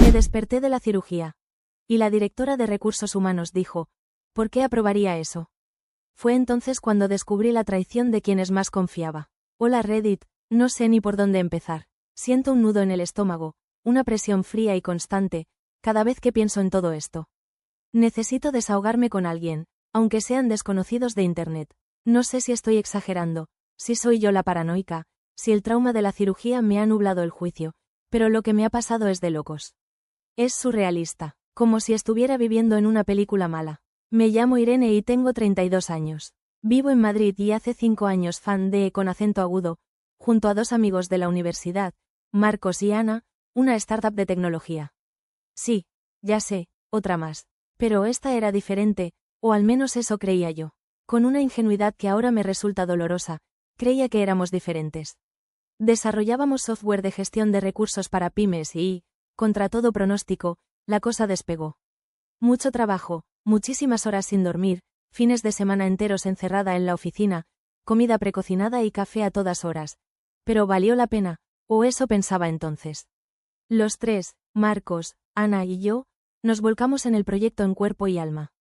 Me desperté de la cirugía. Y la directora de Recursos Humanos dijo, ¿por qué aprobaría eso? Fue entonces cuando descubrí la traición de quienes más confiaba. Hola Reddit, no sé ni por dónde empezar. Siento un nudo en el estómago, una presión fría y constante, cada vez que pienso en todo esto. Necesito desahogarme con alguien, aunque sean desconocidos de Internet. No sé si estoy exagerando, si soy yo la paranoica, si el trauma de la cirugía me ha nublado el juicio, pero lo que me ha pasado es de locos. Es surrealista, como si estuviera viviendo en una película mala. Me llamo Irene y tengo 32 años. Vivo en Madrid y hace 5 años fan de con acento agudo, junto a 2 amigos de la universidad, Marcos y Ana, una startup de tecnología. Sí, ya sé, otra más. Pero esta era diferente, o al menos eso creía yo. Con una ingenuidad que ahora me resulta dolorosa, creía que éramos diferentes. Desarrollábamos software de gestión de recursos para pymes y, contra todo pronóstico, la cosa despegó. Mucho trabajo, muchísimas horas sin dormir, fines de semana enteros encerrada en la oficina, comida precocinada y café a todas horas. Pero valió la pena, o eso pensaba entonces. Los tres, Marcos, Ana y yo, nos volcamos en el proyecto en cuerpo y alma.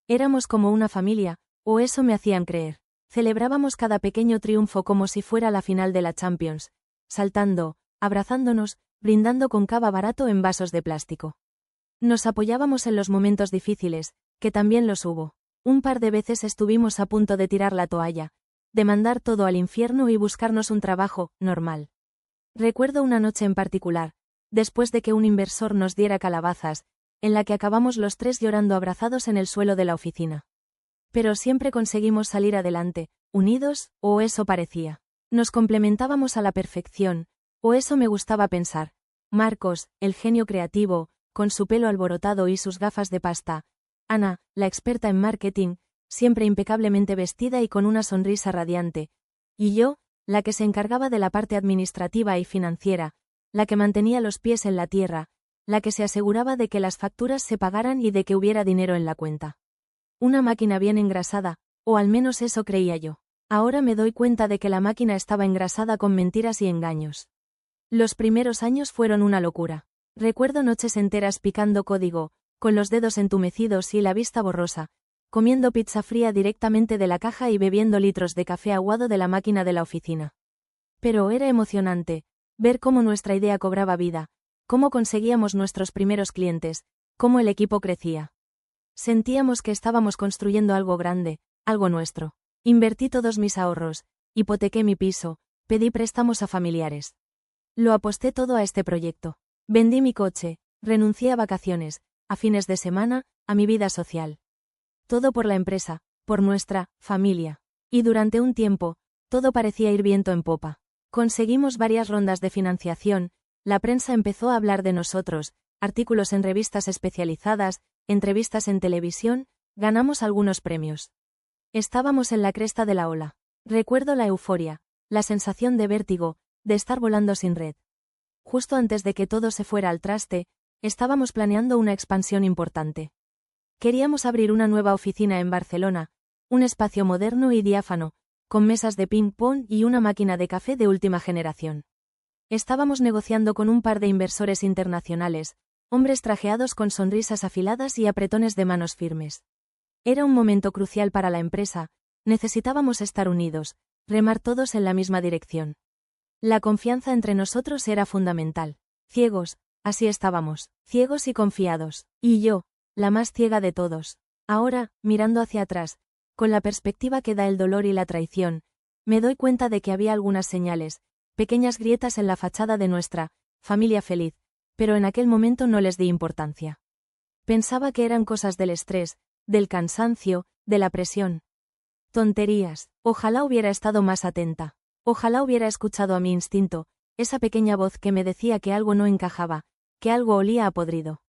Éramos como una familia, o eso me hacían creer. Celebrábamos cada pequeño triunfo como si fuera la final de la Champions, saltando, abrazándonos, brindando con cava barato en vasos de plástico. Nos apoyábamos en los momentos difíciles, que también los hubo. Un par de veces estuvimos a punto de tirar la toalla, de mandar todo al infierno y buscarnos un trabajo normal. Recuerdo una noche en particular, después de que un inversor nos diera calabazas, en la que acabamos los tres llorando abrazados en el suelo de la oficina. Pero siempre conseguimos salir adelante, unidos, o eso parecía. Nos complementábamos a la perfección, o eso me gustaba pensar. Marcos, el genio creativo, con su pelo alborotado y sus gafas de pasta. Ana, la experta en marketing, siempre impecablemente vestida y con una sonrisa radiante. Y yo, la que se encargaba de la parte administrativa y financiera, la que mantenía los pies en la tierra, la que se aseguraba de que las facturas se pagaran y de que hubiera dinero en la cuenta. Una máquina bien engrasada, o al menos eso creía yo. Ahora me doy cuenta de que la máquina estaba engrasada con mentiras y engaños. Los primeros años fueron una locura. Recuerdo noches enteras picando código, con los dedos entumecidos y la vista borrosa, comiendo pizza fría directamente de la caja y bebiendo litros de café aguado de la máquina de la oficina. Pero era emocionante, ver cómo nuestra idea cobraba vida, cómo conseguíamos nuestros primeros clientes, cómo el equipo crecía. Sentíamos que estábamos construyendo algo grande, algo nuestro. Invertí todos mis ahorros, hipotequé mi piso, pedí préstamos a familiares. Lo aposté todo a este proyecto. Vendí mi coche, renuncié a vacaciones, a fines de semana, a mi vida social. Todo por la empresa, por nuestra familia. Y durante un tiempo, todo parecía ir viento en popa. Conseguimos varias rondas de financiación, la prensa empezó a hablar de nosotros, artículos en revistas especializadas, entrevistas en televisión, ganamos algunos premios. Estábamos en la cresta de la ola. Recuerdo la euforia, la sensación de vértigo, de estar volando sin red. Justo antes de que todo se fuera al traste, estábamos planeando una expansión importante. Queríamos abrir una nueva oficina en Barcelona, un espacio moderno y diáfano, con mesas de ping-pong y una máquina de café de última generación. Estábamos negociando con un par de inversores internacionales, hombres trajeados con sonrisas afiladas y apretones de manos firmes. Era un momento crucial para la empresa, necesitábamos estar unidos, remar todos en la misma dirección. La confianza entre nosotros era fundamental. Ciegos, así estábamos, ciegos y confiados. Y yo, la más ciega de todos. Ahora, mirando hacia atrás, con la perspectiva que da el dolor y la traición, me doy cuenta de que había algunas señales, pequeñas grietas en la fachada de nuestra familia feliz, pero en aquel momento no les di importancia. Pensaba que eran cosas del estrés, del cansancio, de la presión. Tonterías. Ojalá hubiera estado más atenta. Ojalá hubiera escuchado a mi instinto, esa pequeña voz que me decía que algo no encajaba, que algo olía a podrido.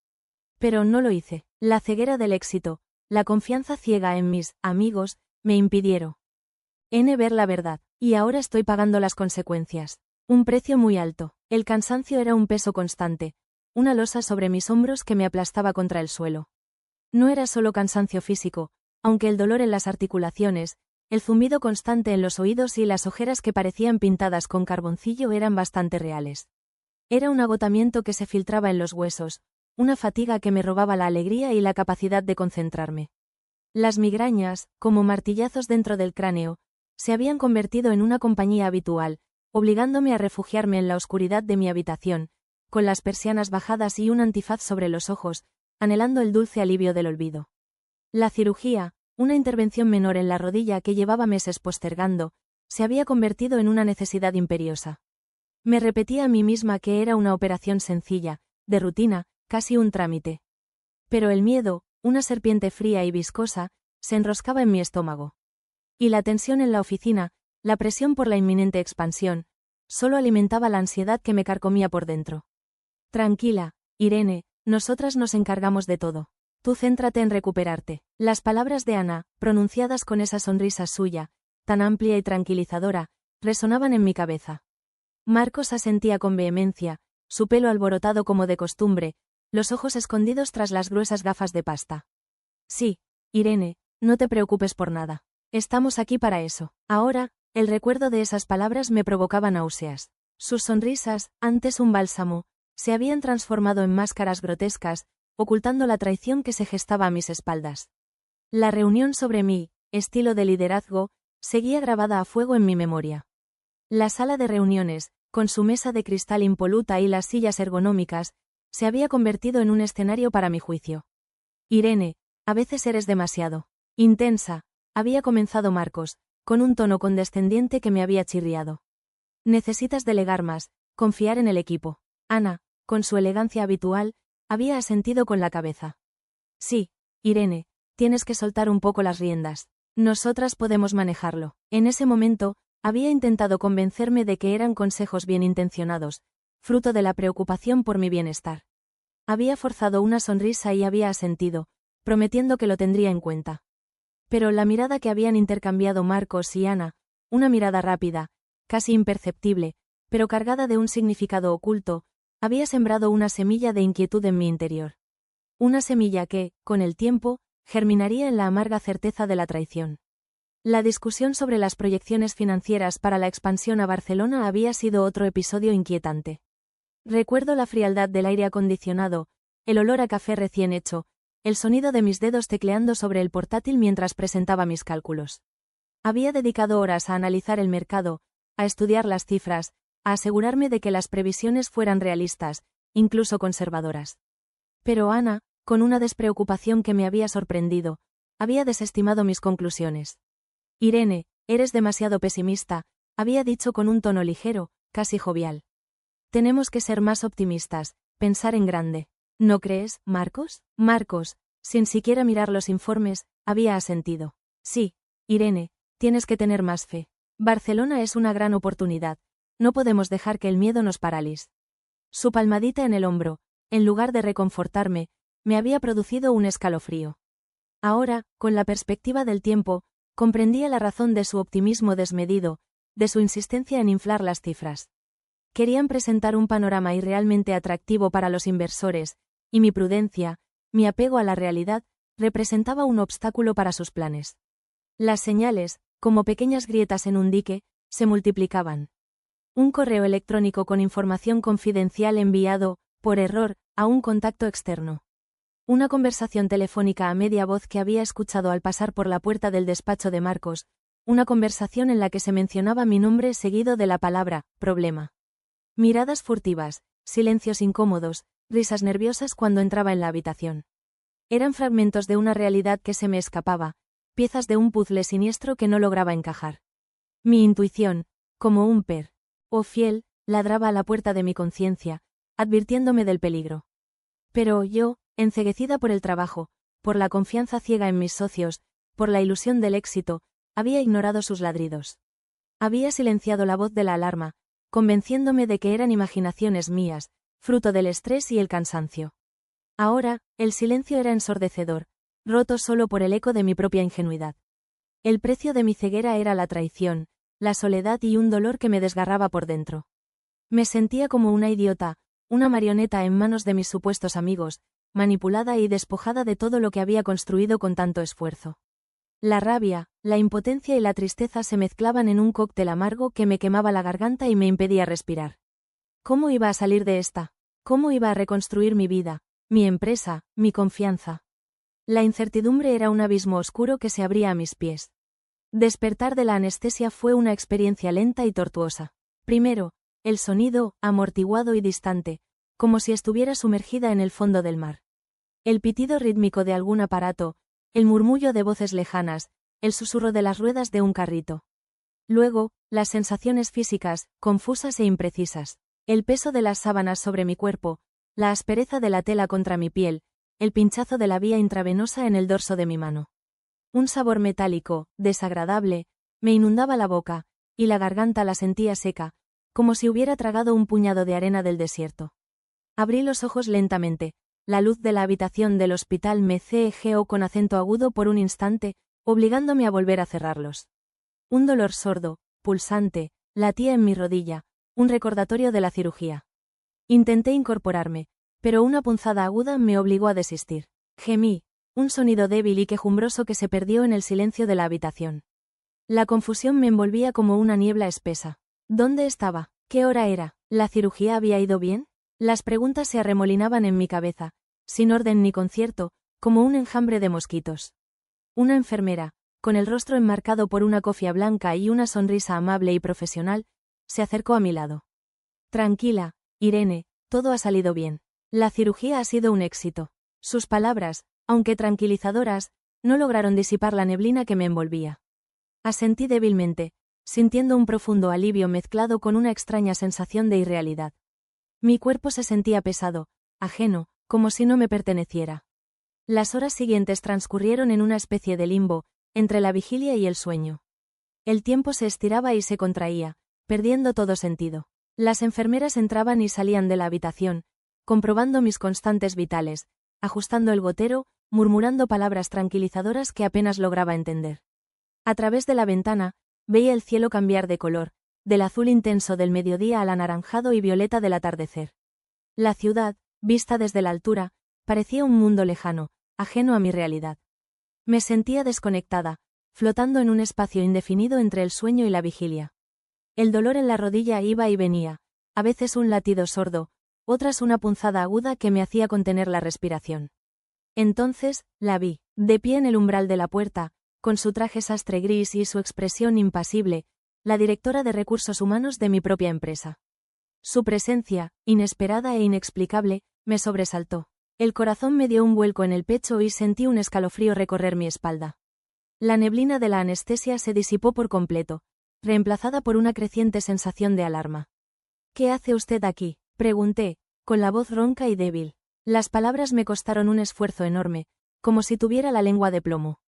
Pero no lo hice. La ceguera del éxito, la confianza ciega en mis amigos, me impidieron ver la verdad, y ahora estoy pagando las consecuencias. Un precio muy alto. El cansancio era un peso constante, una losa sobre mis hombros que me aplastaba contra el suelo. No era solo cansancio físico, aunque el dolor en las articulaciones, el zumbido constante en los oídos y las ojeras que parecían pintadas con carboncillo eran bastante reales. Era un agotamiento que se filtraba en los huesos, una fatiga que me robaba la alegría y la capacidad de concentrarme. Las migrañas, como martillazos dentro del cráneo, se habían convertido en una compañía habitual, obligándome a refugiarme en la oscuridad de mi habitación, con las persianas bajadas y un antifaz sobre los ojos, anhelando el dulce alivio del olvido. La cirugía, una intervención menor en la rodilla que llevaba meses postergando, se había convertido en una necesidad imperiosa. Me repetía a mí misma que era una operación sencilla, de rutina, casi un trámite. Pero el miedo, una serpiente fría y viscosa, se enroscaba en mi estómago. Y la tensión en la oficina, la presión por la inminente expansión, solo alimentaba la ansiedad que me carcomía por dentro. Tranquila, Irene, nosotras nos encargamos de todo. Tú céntrate en recuperarte. Las palabras de Ana, pronunciadas con esa sonrisa suya, tan amplia y tranquilizadora, resonaban en mi cabeza. Marcos asentía con vehemencia, su pelo alborotado como de costumbre, los ojos escondidos tras las gruesas gafas de pasta. Sí, Irene, no te preocupes por nada. Estamos aquí para eso. Ahora, el recuerdo de esas palabras me provocaba náuseas. Sus sonrisas, antes un bálsamo, se habían transformado en máscaras grotescas, ocultando la traición que se gestaba a mis espaldas. La reunión sobre mí, estilo de liderazgo, seguía grabada a fuego en mi memoria. La sala de reuniones, con su mesa de cristal impoluta y las sillas ergonómicas, se había convertido en un escenario para mi juicio. Irene, a veces eres demasiado intensa, había comenzado Marcos, con un tono condescendiente que me había chirriado. Necesitas delegar más, confiar en el equipo. Ana, con su elegancia habitual, había asentido con la cabeza. Sí, Irene, tienes que soltar un poco las riendas. Nosotras podemos manejarlo. En ese momento, había intentado convencerme de que eran consejos bien intencionados, fruto de la preocupación por mi bienestar. Había forzado una sonrisa y había asentido, prometiendo que lo tendría en cuenta. Pero la mirada que habían intercambiado Marcos y Ana, una mirada rápida, casi imperceptible, pero cargada de un significado oculto, había sembrado una semilla de inquietud en mi interior. Una semilla que, con el tiempo, germinaría en la amarga certeza de la traición. La discusión sobre las proyecciones financieras para la expansión a Barcelona había sido otro episodio inquietante. Recuerdo la frialdad del aire acondicionado, el olor a café recién hecho, el sonido de mis dedos tecleando sobre el portátil mientras presentaba mis cálculos. Había dedicado horas a analizar el mercado, a estudiar las cifras, a asegurarme de que las previsiones fueran realistas, incluso conservadoras. Pero Ana, con una despreocupación que me había sorprendido, había desestimado mis conclusiones. Irene, eres demasiado pesimista, había dicho con un tono ligero, casi jovial. Tenemos que ser más optimistas, pensar en grande. ¿No crees, Marcos? Marcos, sin siquiera mirar los informes, había asentido. Sí, Irene, tienes que tener más fe. Barcelona es una gran oportunidad. No podemos dejar que el miedo nos paralice. Su palmadita en el hombro, en lugar de reconfortarme, me había producido un escalofrío. Ahora, con la perspectiva del tiempo, comprendía la razón de su optimismo desmedido, de su insistencia en inflar las cifras. Querían presentar un panorama irrealmente atractivo para los inversores, y mi prudencia, mi apego a la realidad, representaba un obstáculo para sus planes. Las señales, como pequeñas grietas en un dique, se multiplicaban. Un correo electrónico con información confidencial enviado, por error, a un contacto externo. Una conversación telefónica a media voz que había escuchado al pasar por la puerta del despacho de Marcos, una conversación en la que se mencionaba mi nombre seguido de la palabra, problema. Miradas furtivas, silencios incómodos, risas nerviosas cuando entraba en la habitación. Eran fragmentos de una realidad que se me escapaba, piezas de un puzzle siniestro que no lograba encajar. Mi intuición, como un perro fiel, ladraba a la puerta de mi conciencia, advirtiéndome del peligro. Pero yo, enceguecida por el trabajo, por la confianza ciega en mis socios, por la ilusión del éxito, había ignorado sus ladridos. Había silenciado la voz de la alarma, convenciéndome de que eran imaginaciones mías, fruto del estrés y el cansancio. Ahora, el silencio era ensordecedor, roto solo por el eco de mi propia ingenuidad. El precio de mi ceguera era la traición, la soledad y un dolor que me desgarraba por dentro. Me sentía como una idiota, una marioneta en manos de mis supuestos amigos, manipulada y despojada de todo lo que había construido con tanto esfuerzo. La rabia, la impotencia y la tristeza se mezclaban en un cóctel amargo que me quemaba la garganta y me impedía respirar. ¿Cómo iba a salir de esta? ¿Cómo iba a reconstruir mi vida, mi empresa, mi confianza. La incertidumbre era un abismo oscuro que se abría a mis pies. Despertar de la anestesia fue una experiencia lenta y tortuosa. Primero, el sonido, amortiguado y distante, como si estuviera sumergida en el fondo del mar. El pitido rítmico de algún aparato, el murmullo de voces lejanas, el susurro de las ruedas de un carrito. Luego, las sensaciones físicas, confusas e imprecisas. El peso de las sábanas sobre mi cuerpo, la aspereza de la tela contra mi piel, el pinchazo de la vía intravenosa en el dorso de mi mano. Un sabor metálico, desagradable, me inundaba la boca, y la garganta la sentía seca, como si hubiera tragado un puñado de arena del desierto. Abrí los ojos lentamente. La luz de la habitación del hospital me cegueó con acento agudo por un instante, obligándome a volver a cerrarlos. Un dolor sordo, pulsante, latía en mi rodilla, un recordatorio de la cirugía. Intenté incorporarme, pero una punzada aguda me obligó a desistir. Gemí, un sonido débil y quejumbroso que se perdió en el silencio de la habitación. La confusión me envolvía como una niebla espesa. ¿Dónde estaba? ¿Qué hora era? ¿La cirugía había ido bien? Las preguntas se arremolinaban en mi cabeza, sin orden ni concierto, como un enjambre de mosquitos. Una enfermera, con el rostro enmarcado por una cofia blanca y una sonrisa amable y profesional, se acercó a mi lado. Tranquila, Irene, todo ha salido bien. La cirugía ha sido un éxito. Sus palabras, aunque tranquilizadoras, no lograron disipar la neblina que me envolvía. Asentí débilmente, sintiendo un profundo alivio mezclado con una extraña sensación de irrealidad. Mi cuerpo se sentía pesado, ajeno, como si no me perteneciera. Las horas siguientes transcurrieron en una especie de limbo, entre la vigilia y el sueño. El tiempo se estiraba y se contraía, perdiendo todo sentido. Las enfermeras entraban y salían de la habitación, comprobando mis constantes vitales, ajustando el gotero, murmurando palabras tranquilizadoras que apenas lograba entender. A través de la ventana, veía el cielo cambiar de color, del azul intenso del mediodía al anaranjado y violeta del atardecer. La ciudad, vista desde la altura, parecía un mundo lejano, ajeno a mi realidad. Me sentía desconectada, flotando en un espacio indefinido entre el sueño y la vigilia. El dolor en la rodilla iba y venía, a veces un latido sordo, otras una punzada aguda que me hacía contener la respiración. Entonces, la vi, de pie en el umbral de la puerta, con su traje sastre gris y su expresión impasible, la directora de recursos humanos de mi propia empresa. Su presencia, inesperada e inexplicable, me sobresaltó. El corazón me dio un vuelco en el pecho y sentí un escalofrío recorrer mi espalda. La neblina de la anestesia se disipó por completo, reemplazada por una creciente sensación de alarma. ¿Qué hace usted aquí?, pregunté, con la voz ronca y débil. Las palabras me costaron un esfuerzo enorme, como si tuviera la lengua de plomo.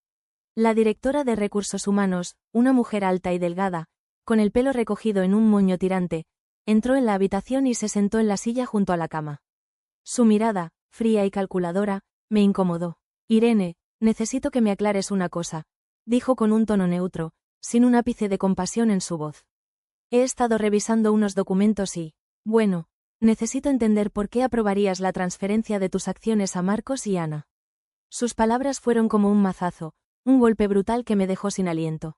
La directora de recursos humanos, una mujer alta y delgada, con el pelo recogido en un moño tirante, entró en la habitación y se sentó en la silla junto a la cama. Su mirada, fría y calculadora, me incomodó. Irene, necesito que me aclares una cosa, dijo con un tono neutro, sin un ápice de compasión en su voz. He estado revisando unos documentos y, bueno, necesito entender por qué aprobarías la transferencia de tus acciones a Marcos y Ana. Sus palabras fueron como un mazazo, un golpe brutal que me dejó sin aliento.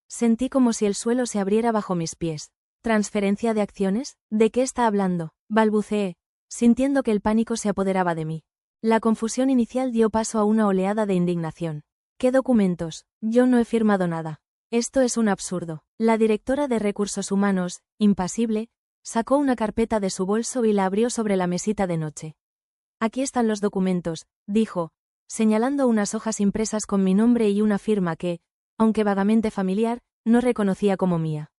Sentí como si el suelo se abriera bajo mis pies. ¿Transferencia de acciones? ¿De qué está hablando?, balbuceé, sintiendo que el pánico se apoderaba de mí. La confusión inicial dio paso a una oleada de indignación. ¿Qué documentos? Yo no he firmado nada. Esto es un absurdo. La directora de recursos humanos, impasible, sacó una carpeta de su bolso y la abrió sobre la mesita de noche. Aquí están los documentos, dijo, señalando unas hojas impresas con mi nombre y una firma que, aunque vagamente familiar, no reconocía como mía.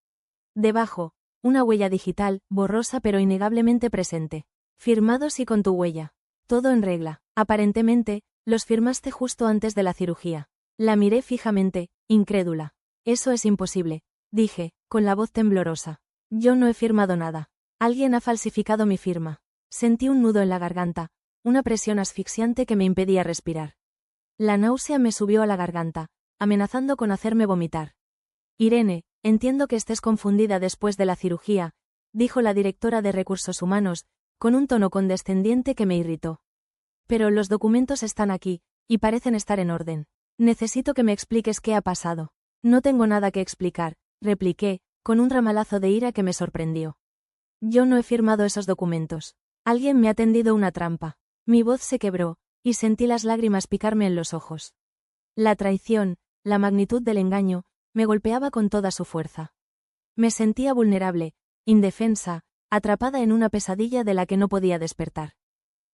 Debajo, una huella digital, borrosa pero innegablemente presente. Firmados y con tu huella. Todo en regla. Aparentemente, los firmaste justo antes de la cirugía. La miré fijamente, incrédula. Eso es imposible, dije, con la voz temblorosa. Yo no he firmado nada. Alguien ha falsificado mi firma. Sentí un nudo en la garganta, una presión asfixiante que me impedía respirar. La náusea me subió a la garganta, amenazando con hacerme vomitar. Irene, entiendo que estés confundida después de la cirugía, dijo la directora de recursos humanos, con un tono condescendiente que me irritó. Pero los documentos están aquí, y parecen estar en orden. Necesito que me expliques qué ha pasado. No tengo nada que explicar, repliqué, con un ramalazo de ira que me sorprendió. Yo no he firmado esos documentos. Alguien me ha tendido una trampa. Mi voz se quebró, y sentí las lágrimas picarme en los ojos. La traición, la magnitud del engaño, me golpeaba con toda su fuerza. Me sentía vulnerable, indefensa, atrapada en una pesadilla de la que no podía despertar.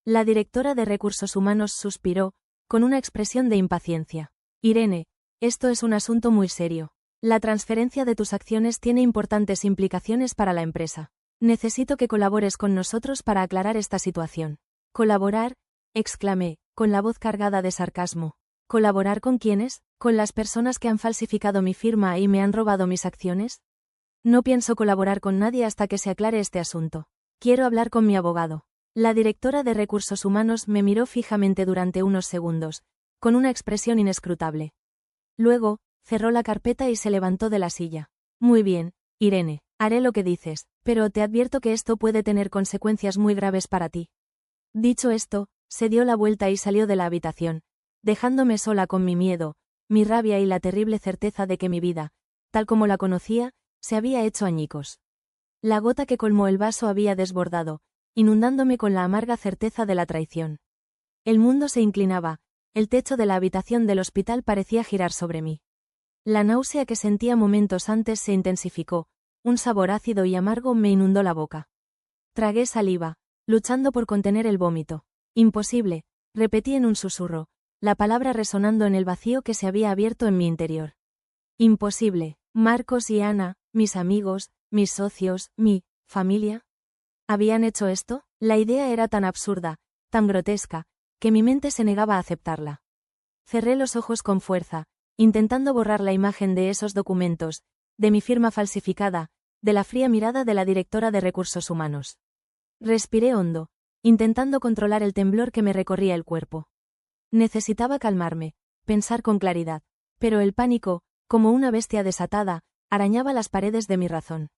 La directora de Recursos Humanos suspiró, con una expresión de impaciencia. Irene, esto es un asunto muy serio. La transferencia de tus acciones tiene importantes implicaciones para la empresa. Necesito que colabores con nosotros para aclarar esta situación. ¿Colaborar?, exclamé, con la voz cargada de sarcasmo. ¿Colaborar con quiénes? ¿Con las personas que han falsificado mi firma y me han robado mis acciones? No pienso colaborar con nadie hasta que se aclare este asunto. Quiero hablar con mi abogado. La directora de Recursos Humanos me miró fijamente durante unos segundos, con una expresión inescrutable. Luego, cerró la carpeta y se levantó de la silla. Muy bien, Irene, haré lo que dices, pero te advierto que esto puede tener consecuencias muy graves para ti. Dicho esto, se dio la vuelta y salió de la habitación, dejándome sola con mi miedo, mi rabia y la terrible certeza de que mi vida, tal como la conocía, se había hecho añicos. La gota que colmó el vaso había desbordado, inundándome con la amarga certeza de la traición. El mundo se inclinaba, el techo de la habitación del hospital parecía girar sobre mí. La náusea que sentía momentos antes se intensificó, un sabor ácido y amargo me inundó la boca. Tragué saliva, luchando por contener el vómito. Imposible, repetí en un susurro, la palabra resonando en el vacío que se había abierto en mi interior. Imposible, Marcos y Ana, mis amigos, mis socios, mi familia. ¿Habían hecho esto? La idea era tan absurda, tan grotesca, que mi mente se negaba a aceptarla. Cerré los ojos con fuerza, intentando borrar la imagen de esos documentos, de mi firma falsificada, de la fría mirada de la directora de Recursos Humanos. Respiré hondo, intentando controlar el temblor que me recorría el cuerpo. Necesitaba calmarme, pensar con claridad, pero el pánico, como una bestia desatada, arañaba las paredes de mi razón.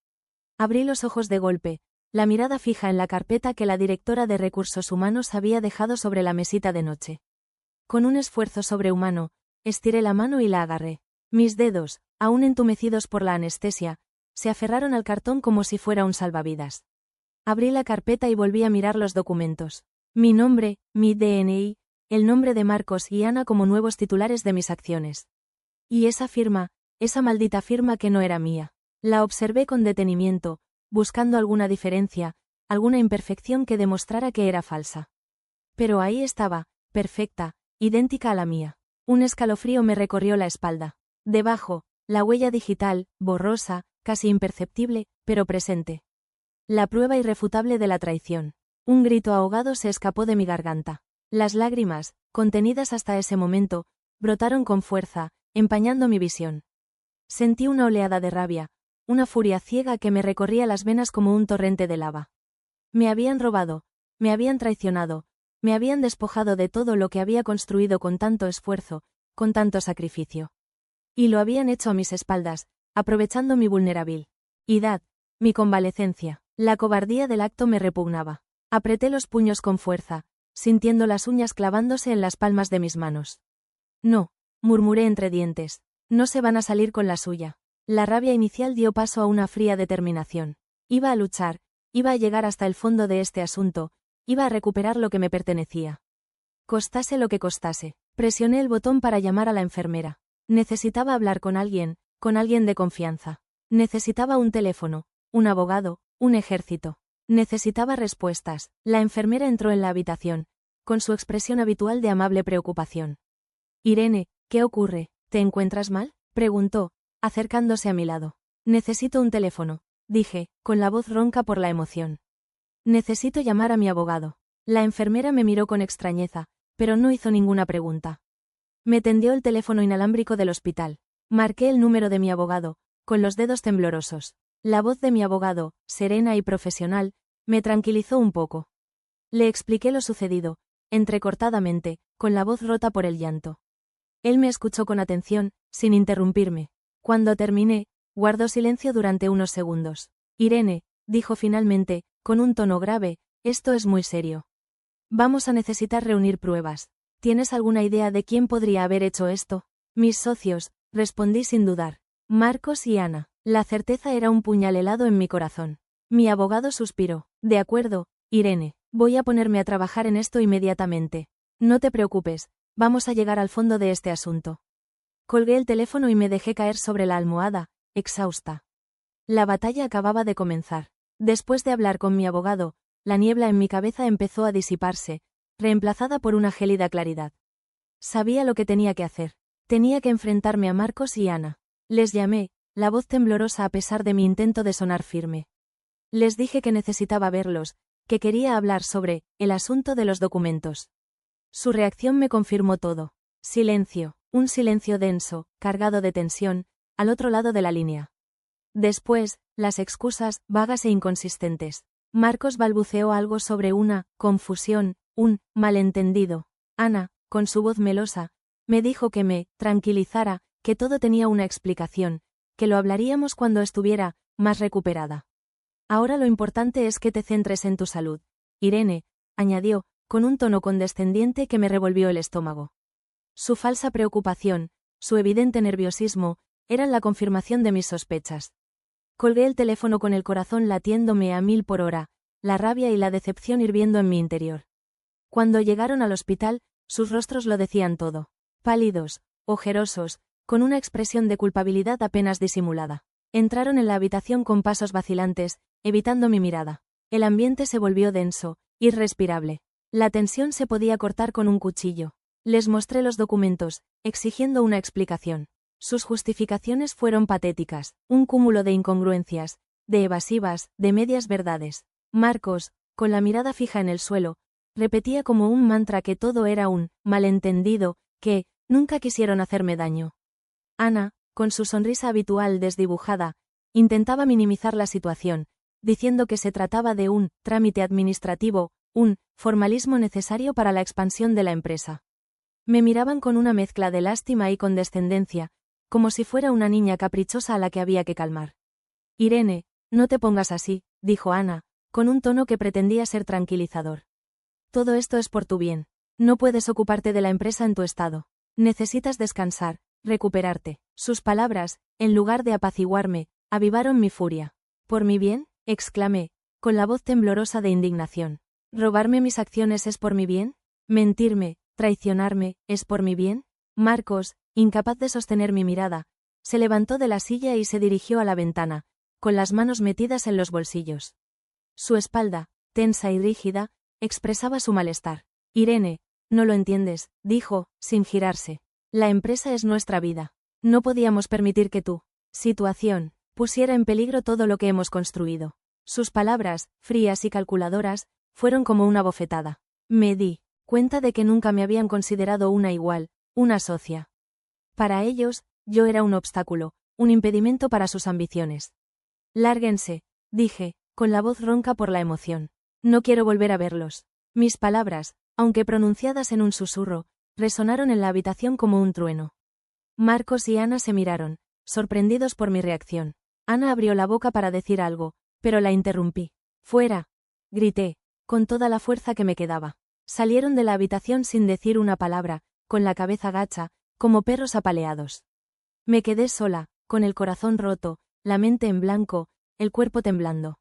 Abrí los ojos de golpe, la mirada fija en la carpeta que la directora de Recursos Humanos había dejado sobre la mesita de noche. Con un esfuerzo sobrehumano, estiré la mano y la agarré. Mis dedos, aún entumecidos por la anestesia, se aferraron al cartón como si fuera un salvavidas. Abrí la carpeta y volví a mirar los documentos. Mi nombre, mi DNI, el nombre de Marcos y Ana como nuevos titulares de mis acciones. Y esa firma, esa maldita firma que no era mía. La observé con detenimiento, buscando alguna diferencia, alguna imperfección que demostrara que era falsa. Pero ahí estaba, perfecta, idéntica a la mía. Un escalofrío me recorrió la espalda. Debajo, la huella digital, borrosa, casi imperceptible, pero presente. La prueba irrefutable de la traición. Un grito ahogado se escapó de mi garganta. Las lágrimas, contenidas hasta ese momento, brotaron con fuerza, empañando mi visión. Sentí una oleada de rabia, una furia ciega que me recorría las venas como un torrente de lava. Me habían robado, me habían traicionado, me habían despojado de todo lo que había construido con tanto esfuerzo, con tanto sacrificio. Y lo habían hecho a mis espaldas, aprovechando mi vulnerabilidad, mi convalecencia. La cobardía del acto me repugnaba. Apreté los puños con fuerza, sintiendo las uñas clavándose en las palmas de mis manos. No, murmuré entre dientes, no se van a salir con la suya. La rabia inicial dio paso a una fría determinación. Iba a luchar, iba a llegar hasta el fondo de este asunto, iba a recuperar lo que me pertenecía. Costase lo que costase. Presioné el botón para llamar a la enfermera. Necesitaba hablar con alguien de confianza. Necesitaba un teléfono, un abogado, un ejército. Necesitaba respuestas. La enfermera entró en la habitación, con su expresión habitual de amable preocupación. Irene, ¿qué ocurre? ¿Te encuentras mal?, preguntó, acercándose a mi lado. Necesito un teléfono, dije, con la voz ronca por la emoción. Necesito llamar a mi abogado. La enfermera me miró con extrañeza, pero no hizo ninguna pregunta. Me tendió el teléfono inalámbrico del hospital. Marqué el número de mi abogado, con los dedos temblorosos. La voz de mi abogado, serena y profesional, me tranquilizó un poco. Le expliqué lo sucedido, entrecortadamente, con la voz rota por el llanto. Él me escuchó con atención, sin interrumpirme. Cuando terminé, guardó silencio durante unos segundos. Irene, dijo finalmente, con un tono grave, esto es muy serio. Vamos a necesitar reunir pruebas. ¿Tienes alguna idea de quién podría haber hecho esto? Mis socios, respondí sin dudar. Marcos y Ana. La certeza era un puñal helado en mi corazón. Mi abogado suspiró. De acuerdo, Irene, Voy a ponerme a trabajar en esto inmediatamente. No te preocupes, vamos a llegar al fondo de este asunto. Colgué el teléfono y me dejé caer sobre la almohada, exhausta. La batalla acababa de comenzar. Después de hablar con mi abogado, la niebla en mi cabeza empezó a disiparse, reemplazada por una gélida claridad. Sabía lo que tenía que hacer. Tenía que enfrentarme a Marcos y Ana. Les llamé, la voz temblorosa a pesar de mi intento de sonar firme. Les dije que necesitaba verlos, que quería hablar sobre el asunto de los documentos. Su reacción me confirmó todo. Silencio, un silencio denso, cargado de tensión, al otro lado de la línea. Después, las excusas, vagas e inconsistentes. Marcos balbuceó algo sobre una confusión, un malentendido. Ana, con su voz melosa, me dijo que me tranquilizara, que todo tenía una explicación, que lo hablaríamos cuando estuviera más recuperada. Ahora lo importante es que te centres en tu salud, Irene, añadió, con un tono condescendiente que me revolvió el estómago. Su falsa preocupación, su evidente nerviosismo, eran la confirmación de mis sospechas. Colgué el teléfono con el corazón latiéndome a 1000 por hora, la rabia y la decepción hirviendo en mi interior. Cuando llegaron al hospital, sus rostros lo decían todo. Pálidos, ojerosos, con una expresión de culpabilidad apenas disimulada. Entraron en la habitación con pasos vacilantes, evitando mi mirada. El ambiente se volvió denso, irrespirable. La tensión se podía cortar con un cuchillo. Les mostré los documentos, exigiendo una explicación. Sus justificaciones fueron patéticas, un cúmulo de incongruencias, de evasivas, de medias verdades. Marcos, con la mirada fija en el suelo, repetía como un mantra que todo era un malentendido, que nunca quisieron hacerme daño. Ana, con su sonrisa habitual desdibujada, intentaba minimizar la situación, diciendo que se trataba de un trámite administrativo, un formalismo necesario para la expansión de la empresa. Me miraban con una mezcla de lástima y condescendencia, como si fuera una niña caprichosa a la que había que calmar. Irene, no te pongas así, dijo Ana, con un tono que pretendía ser tranquilizador. Todo esto es por tu bien. No puedes ocuparte de la empresa en tu estado. Necesitas descansar, recuperarte. Sus palabras, en lugar de apaciguarme, avivaron mi furia. ¿Por mi bien?, exclamé, con la voz temblorosa de indignación. ¿Robarme mis acciones es por mi bien? ¿Mentirme, traicionarme, es por mi bien? Marcos, incapaz de sostener mi mirada, se levantó de la silla y se dirigió a la ventana, con las manos metidas en los bolsillos. Su espalda, tensa y rígida, expresaba su malestar. Irene, no lo entiendes, dijo, sin girarse. La empresa es nuestra vida. No podíamos permitir que tu situación pusiera en peligro todo lo que hemos construido. Sus palabras, frías y calculadoras, fueron como una bofetada. Me di cuenta de que nunca me habían considerado una igual, una socia. Para ellos, yo era un obstáculo, un impedimento para sus ambiciones. Lárguense, dije, con la voz ronca por la emoción. No quiero volver a verlos. Mis palabras, aunque pronunciadas en un susurro, resonaron en la habitación como un trueno. Marcos y Ana se miraron, sorprendidos por mi reacción. Ana abrió la boca para decir algo, pero la interrumpí. ¡Fuera!, grité, con toda la fuerza que me quedaba. Salieron de la habitación sin decir una palabra, con la cabeza gacha, como perros apaleados. Me quedé sola, con el corazón roto, la mente en blanco, el cuerpo temblando.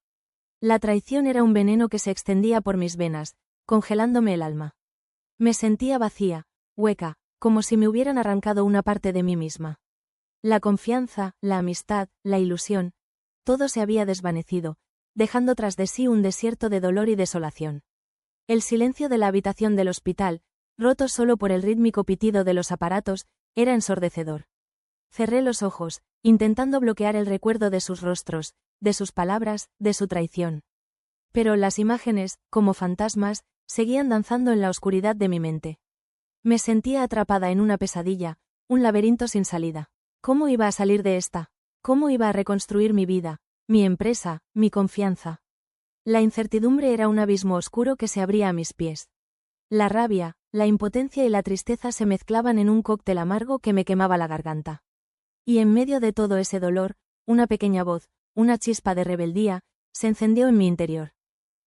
La traición era un veneno que se extendía por mis venas, congelándome el alma. Me sentía vacía, hueca, como si me hubieran arrancado una parte de mí misma. La confianza, la amistad, la ilusión, todo se había desvanecido, dejando tras de sí un desierto de dolor y desolación. El silencio de la habitación del hospital, roto solo por el rítmico pitido de los aparatos, era ensordecedor. Cerré los ojos, intentando bloquear el recuerdo de sus rostros, de sus palabras, de su traición. Pero las imágenes, como fantasmas, seguían danzando en la oscuridad de mi mente. Me sentía atrapada en una pesadilla, un laberinto sin salida. ¿Cómo iba a salir de esta? ¿Cómo iba a reconstruir mi vida, mi empresa, mi confianza? La incertidumbre era un abismo oscuro que se abría a mis pies. La rabia, la impotencia y la tristeza se mezclaban en un cóctel amargo que me quemaba la garganta. Y en medio de todo ese dolor, una pequeña voz, una chispa de rebeldía, se encendió en mi interior.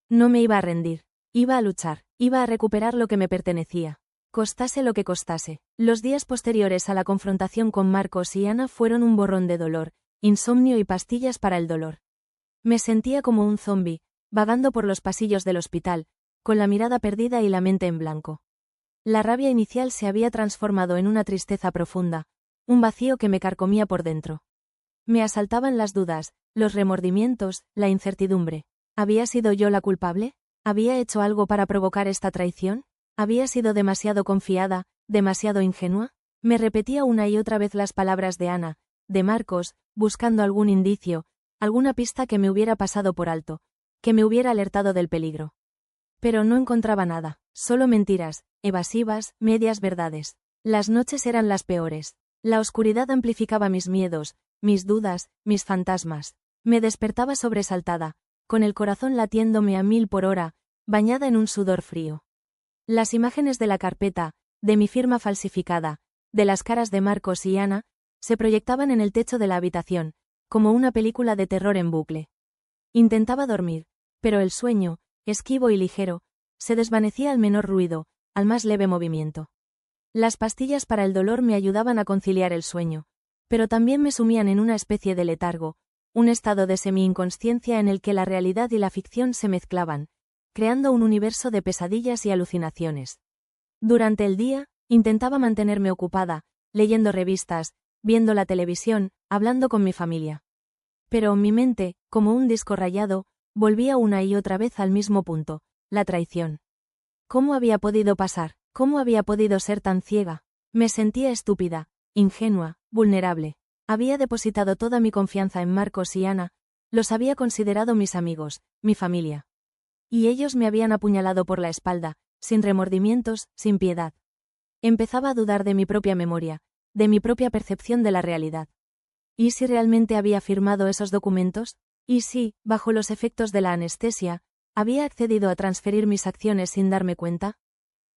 No me iba a rendir, iba a luchar, iba a recuperar lo que me pertenecía. Costase lo que costase. Los días posteriores a la confrontación con Marcos y Ana fueron un borrón de dolor, insomnio y pastillas para el dolor. Me sentía como un zombi, vagando por los pasillos del hospital, con la mirada perdida y la mente en blanco. La rabia inicial se había transformado en una tristeza profunda, un vacío que me carcomía por dentro. Me asaltaban las dudas, los remordimientos, la incertidumbre. ¿Había sido yo la culpable? ¿Había hecho algo para provocar esta traición? ¿Había sido demasiado confiada, demasiado ingenua? Me repetía una y otra vez las palabras de Ana, de Marcos, buscando algún indicio, alguna pista que me hubiera pasado por alto, que me hubiera alertado del peligro. Pero no encontraba nada, solo mentiras, evasivas, medias verdades. Las noches eran las peores. La oscuridad amplificaba mis miedos, mis dudas, mis fantasmas. Me despertaba sobresaltada, con el corazón latiéndome a 1000 por hora, bañada en un sudor frío. Las imágenes de la carpeta, de mi firma falsificada, de las caras de Marcos y Ana, se proyectaban en el techo de la habitación, como una película de terror en bucle. Intentaba dormir, pero el sueño, esquivo y ligero, se desvanecía al menor ruido, al más leve movimiento. Las pastillas para el dolor me ayudaban a conciliar el sueño, pero también me sumían en una especie de letargo, un estado de semi-inconsciencia en el que la realidad y la ficción se mezclaban, creando un universo de pesadillas y alucinaciones. Durante el día, intentaba mantenerme ocupada, leyendo revistas, viendo la televisión, hablando con mi familia. Pero mi mente, como un disco rayado, volvía una y otra vez al mismo punto, la traición. ¿Cómo había podido pasar? ¿Cómo había podido ser tan ciega? Me sentía estúpida, ingenua, vulnerable. Había depositado toda mi confianza en Marcos y Ana, los había considerado mis amigos, mi familia. Y ellos me habían apuñalado por la espalda, sin remordimientos, sin piedad. Empezaba a dudar de mi propia memoria, de mi propia percepción de la realidad. ¿Y si realmente había firmado esos documentos? ¿Y si, bajo los efectos de la anestesia, había accedido a transferir mis acciones sin darme cuenta?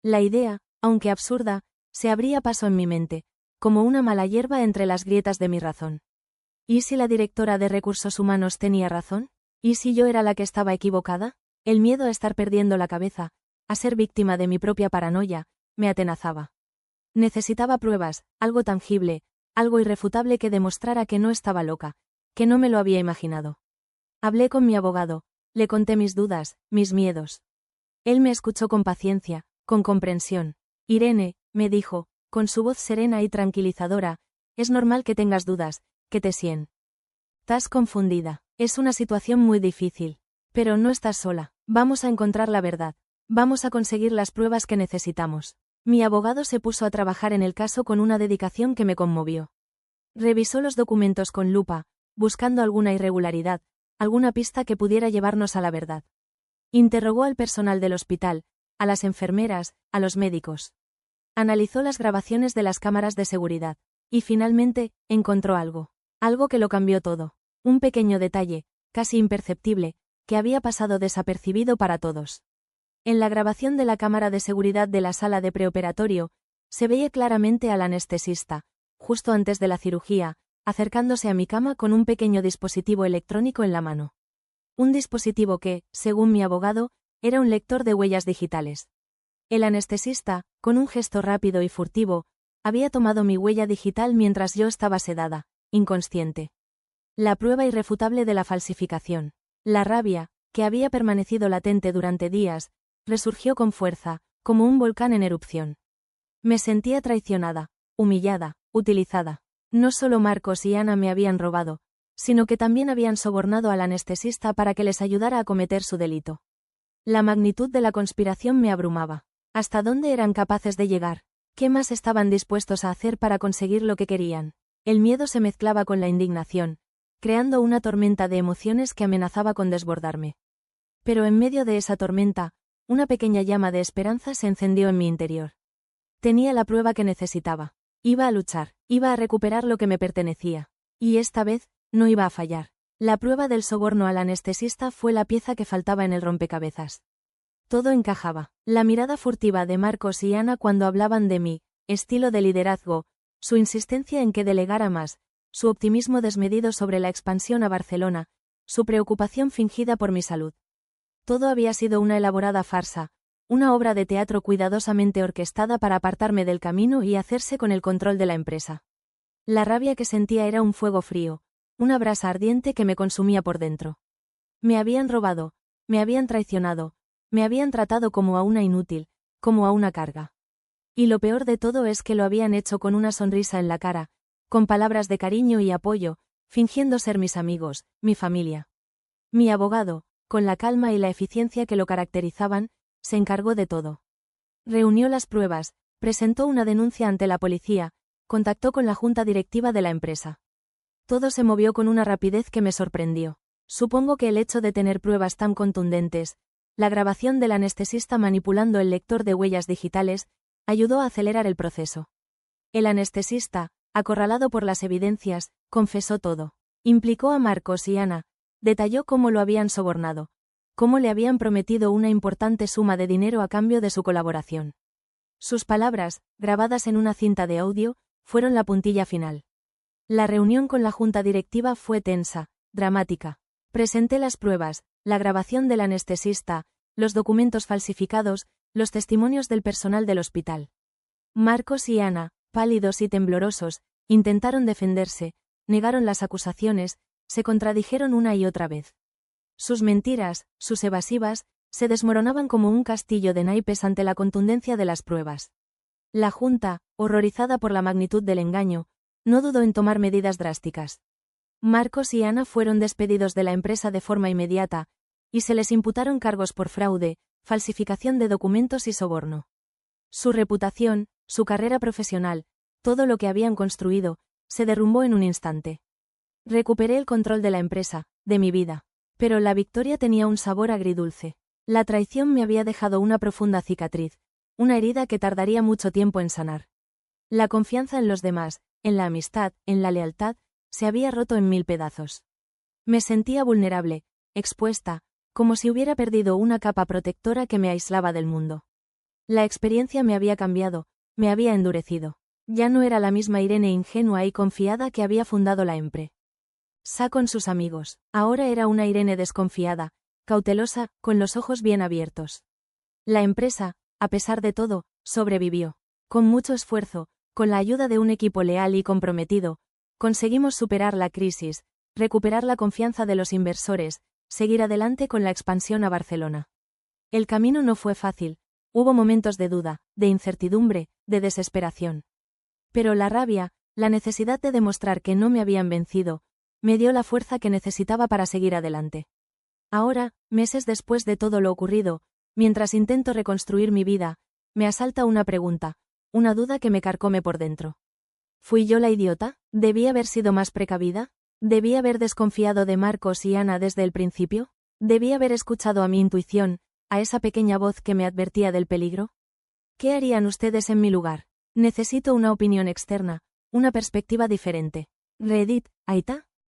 La idea, aunque absurda, se abría paso en mi mente, como una mala hierba entre las grietas de mi razón. ¿Y si la directora de Recursos Humanos tenía razón? ¿Y si yo era la que estaba equivocada? El miedo a estar perdiendo la cabeza, a ser víctima de mi propia paranoia, me atenazaba. Necesitaba pruebas, algo tangible, algo irrefutable que demostrara que no estaba loca, que no me lo había imaginado. Hablé con mi abogado, le conté mis dudas, mis miedos. Él me escuchó con paciencia, con comprensión. Irene, me dijo, con su voz serena y tranquilizadora, es normal que tengas dudas, que te sientas confundida. Es una situación muy difícil. Pero no estás sola. Vamos a encontrar la verdad. Vamos a conseguir las pruebas que necesitamos. Mi abogado se puso a trabajar en el caso con una dedicación que me conmovió. Revisó los documentos con lupa, buscando alguna irregularidad, alguna pista que pudiera llevarnos a la verdad. Interrogó al personal del hospital, a las enfermeras, a los médicos. Analizó las grabaciones de las cámaras de seguridad. Y finalmente, encontró algo. Algo que lo cambió todo. Un pequeño detalle, casi imperceptible, que había pasado desapercibido para todos. En la grabación de la cámara de seguridad de la sala de preoperatorio, se veía claramente al anestesista, justo antes de la cirugía, acercándose a mi cama con un pequeño dispositivo electrónico en la mano. Un dispositivo que, según mi abogado, era un lector de huellas digitales. El anestesista, con un gesto rápido y furtivo, había tomado mi huella digital mientras yo estaba sedada, inconsciente. La prueba irrefutable de la falsificación. La rabia, que había permanecido latente durante días, resurgió con fuerza, como un volcán en erupción. Me sentía traicionada, humillada, utilizada. No solo Marcos y Ana me habían robado, sino que también habían sobornado al anestesista para que les ayudara a cometer su delito. La magnitud de la conspiración me abrumaba. ¿Hasta dónde eran capaces de llegar? ¿Qué más estaban dispuestos a hacer para conseguir lo que querían? El miedo se mezclaba con la indignación, creando una tormenta de emociones que amenazaba con desbordarme. Pero en medio de esa tormenta, una pequeña llama de esperanza se encendió en mi interior. Tenía la prueba que necesitaba. Iba a luchar, iba a recuperar lo que me pertenecía. Y esta vez, no iba a fallar. La prueba del soborno al anestesista fue la pieza que faltaba en el rompecabezas. Todo encajaba. La mirada furtiva de Marcos y Ana cuando hablaban de mí, estilo de liderazgo, su insistencia en que delegara más, su optimismo desmedido sobre la expansión a Barcelona, su preocupación fingida por mi salud. Todo había sido una elaborada farsa, una obra de teatro cuidadosamente orquestada para apartarme del camino y hacerse con el control de la empresa. La rabia que sentía era un fuego frío, una brasa ardiente que me consumía por dentro. Me habían robado, me habían traicionado, Me habían tratado como a una inútil, como a una carga. Y lo peor de todo es que lo habían hecho con una sonrisa en la cara, con palabras de cariño y apoyo, fingiendo ser mis amigos, mi familia. Mi abogado, con la calma y la eficiencia que lo caracterizaban, se encargó de todo. Reunió las pruebas, presentó una denuncia ante la policía, contactó con la junta directiva de la empresa. Todo se movió con una rapidez que me sorprendió. Supongo que el hecho de tener pruebas tan contundentes, la grabación del anestesista manipulando el lector de huellas digitales, ayudó a acelerar el proceso. El anestesista, acorralado por las evidencias, confesó todo. Implicó a Marcos y Ana, detalló cómo lo habían sobornado, cómo le habían prometido una importante suma de dinero a cambio de su colaboración. Sus palabras, grabadas en una cinta de audio, fueron la puntilla final. La reunión con la junta directiva fue tensa, dramática. Presenté las pruebas, la grabación del anestesista, los documentos falsificados, los testimonios del personal del hospital. Marcos y Ana, pálidos y temblorosos, intentaron defenderse, negaron las acusaciones, se contradijeron una y otra vez. Sus mentiras, sus evasivas, se desmoronaban como un castillo de naipes ante la contundencia de las pruebas. La Junta, horrorizada por la magnitud del engaño, no dudó en tomar medidas drásticas. Marcos y Ana fueron despedidos de la empresa de forma inmediata, y se les imputaron cargos por fraude, falsificación de documentos y soborno. Su reputación, su carrera profesional, todo lo que habían construido, se derrumbó en un instante. Recuperé el control de la empresa, de mi vida. Pero la victoria tenía un sabor agridulce. La traición me había dejado una profunda cicatriz, una herida que tardaría mucho tiempo en sanar. La confianza en los demás, en la amistad, en la lealtad, se había roto en 1000 pedazos. Me sentía vulnerable, expuesta, como si hubiera perdido una capa protectora que me aislaba del mundo. La experiencia me había cambiado, me había endurecido. Ya no era la misma Irene ingenua y confiada que había fundado la Empre. Con sus amigos. Ahora era una Irene desconfiada, cautelosa, con los ojos bien abiertos. La empresa, a pesar de todo, sobrevivió. Con mucho esfuerzo, con la ayuda de un equipo leal y comprometido, conseguimos superar la crisis, recuperar la confianza de los inversores, seguir adelante con la expansión a Barcelona. El camino no fue fácil, hubo momentos de duda, de incertidumbre, de desesperación. Pero la rabia, la necesidad de demostrar que no me habían vencido, me dio la fuerza que necesitaba para seguir adelante. Ahora, meses después de todo lo ocurrido, mientras intento reconstruir mi vida, me asalta una pregunta, una duda que me carcome por dentro. ¿Fui yo la idiota? ¿Debí haber sido más precavida? ¿Debí haber desconfiado de Marcos y Ana desde el principio? ¿Debí haber escuchado a mi intuición, a esa pequeña voz que me advertía del peligro? ¿Qué harían ustedes en mi lugar? Necesito una opinión externa, una perspectiva diferente. Reddit, Aita.